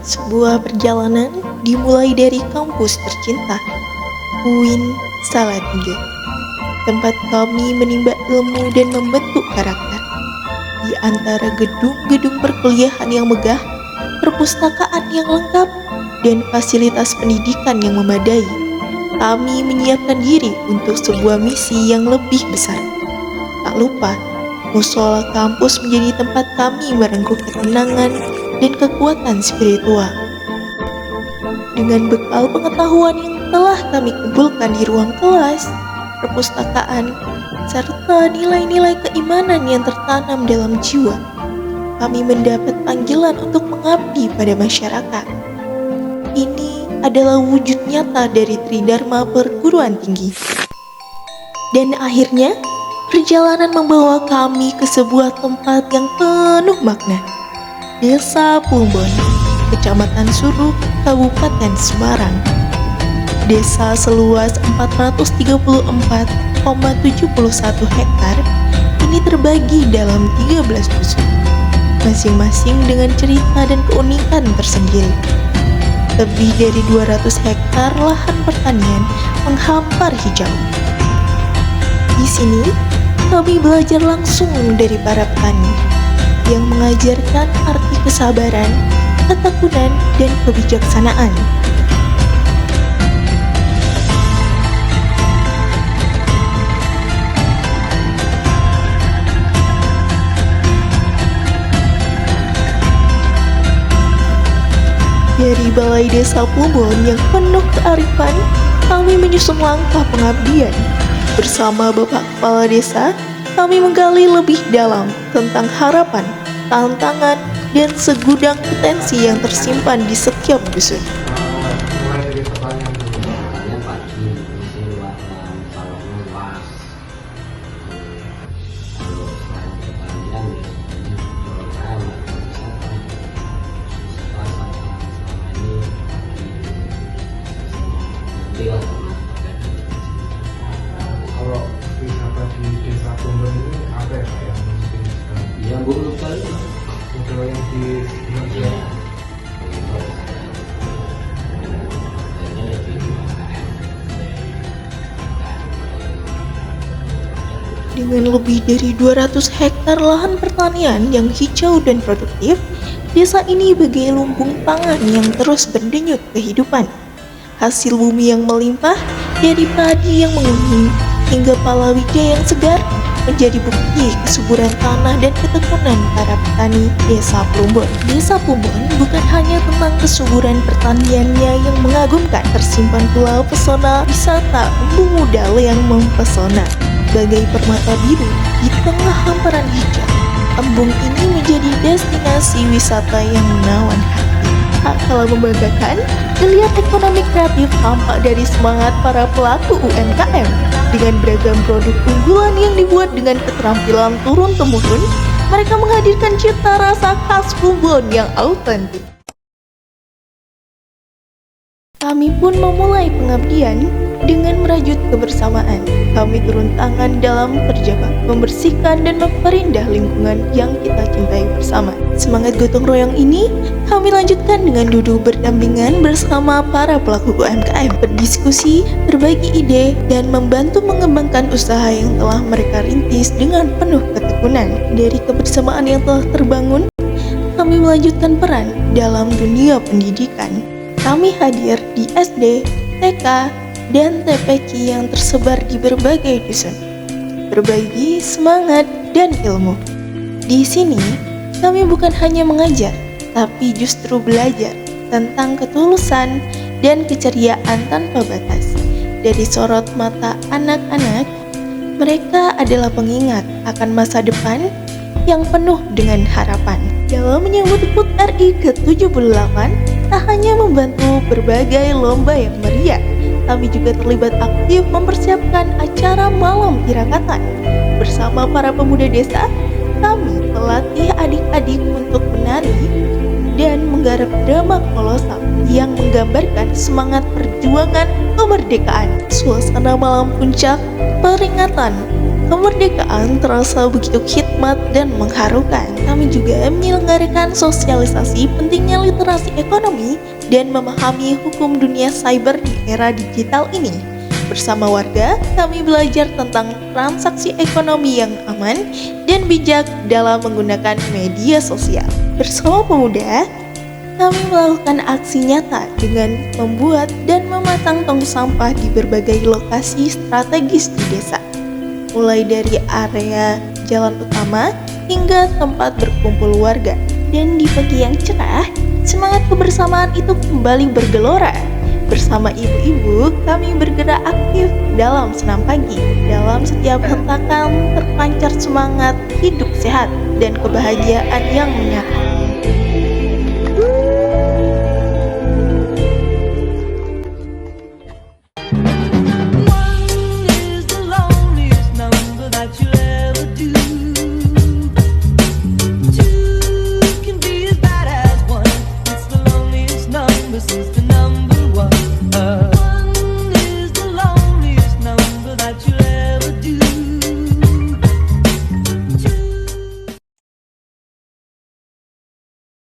Sebuah perjalanan dimulai dari kampus tercinta, UIN Salatiga, tempat kami menimba ilmu dan membentuk karakter. Di antara gedung-gedung perkuliahan yang megah, perpustakaan yang lengkap, dan fasilitas pendidikan yang memadai, kami menyiapkan diri untuk sebuah misi yang lebih besar. Tak lupa, musola kampus menjadi tempat kami merengkuh ketenangan dan kekuatan spiritual. Dengan bekal pengetahuan yang telah kami kumpulkan di ruang kelas, perpustakaan, serta nilai-nilai keimanan yang tertanam dalam jiwa, kami mendapat panggilan untuk mengabdi pada masyarakat. Ini adalah wujud nyata dari Tridharma Perguruan Tinggi. Dan akhirnya, perjalanan membawa kami ke sebuah tempat yang penuh makna. Desa Plumbon, Kecamatan Suruk, Kabupaten Semarang. Desa seluas 434,71 hektar ini terbagi dalam 13 dusun, masing-masing dengan cerita dan keunikan tersendiri. Lebih dari 200 hektar lahan pertanian menghampar hijau. Di sini, kami belajar langsung dari para petani yang mengajarkan arti kesabaran, ketekunan, dan kebijaksanaan. Dari Balai Desa Plumbon yang penuh kearifan, kami menyusun langkah pengabdian. Bersama Bapak Kepala Desa, kami menggali lebih dalam tentang harapan, tantangan, dan segudang potensi yang tersimpan di setiap dusun. Mulai dari pertanyaan dulu, pertanyaan pagi, isi ruangan, salon luas. Kalau selain pertanian, biasanya program atau wisata selama ini nanti lah. Kalau wisata di Desa Plumbon ini apa ya Pak yang mungkin Yang buruk sekali. kalau yang di Ya. Dengan lebih dari 200 hektar lahan pertanian yang hijau dan produktif, desa ini bagai lumbung pangan yang terus berdenyut kehidupan. Hasil bumi yang melimpah, dari padi yang menguning hingga palawija yang segar, menjadi bukti kesuburan tanah dan ketekunan para petani Desa Plumbon. Desa Plumbon bukan hanya tentang kesuburan pertaniannya yang mengagumkan, tersimpan pula pesona wisata embung udal yang mempesona. Bagai permata biru di tengah hamparan hijau, embung ini menjadi destinasi wisata yang menawan hati. Tak kalah membanggakan, geliat ekonomi kreatif tampak dari semangat para pelaku UMKM. Dengan beragam produk unggulan yang dibuat dengan keterampilan turun-temurun, mereka menghadirkan cita rasa khas Plumbon yang autentik. Kami pun memulai pengabdian dengan merajut kebersamaan. Kami turun tangan dalam terjabat, membersihkan dan memperindah lingkungan yang kita cintai bersama. Semangat gotong royong ini kami lanjutkan dengan duduk berdampingan bersama para pelaku UMKM, berdiskusi, berbagi ide, dan membantu mengembangkan usaha yang telah mereka rintis dengan penuh ketekunan. Dari kebersamaan yang telah terbangun, kami melanjutkan peran dalam dunia pendidikan. Kami hadir di SD, TK, dan TPQ yang tersebar di berbagai dusun, berbagi semangat dan ilmu. Di sini, kami bukan hanya mengajar, tapi justru belajar tentang ketulusan dan keceriaan tanpa batas. Dari sorot mata anak-anak, mereka adalah pengingat akan masa depan yang penuh dengan harapan. Dalam menyambut HUT RI ke-78, tak hanya membantu berbagai lomba yang meriah, kami juga terlibat aktif mempersiapkan acara malam tirakatan. Bersama para pemuda desa, kami melatih adik-adik untuk menari dan menggarap drama kolosal yang menggambarkan semangat perjuangan kemerdekaan. Suasana malam puncak peringatan Kemerdekaan terasa begitu khidmat dan mengharukan. Kami juga menyelenggarakan sosialisasi pentingnya literasi ekonomi dan memahami hukum dunia cyber di era digital ini. Bersama warga, kami belajar tentang transaksi ekonomi yang aman dan bijak dalam menggunakan media sosial. Bersama pemuda, kami melakukan aksi nyata dengan membuat dan memasang tong sampah di berbagai lokasi strategis di desa, mulai dari area jalan utama hingga tempat berkumpul warga. Dan di pagi yang cerah, semangat kebersamaan itu kembali bergelora. Bersama ibu-ibu, kami bergerak aktif dalam senam pagi. Dalam setiap hentakan terpancar semangat hidup sehat dan kebahagiaan yang menyatu.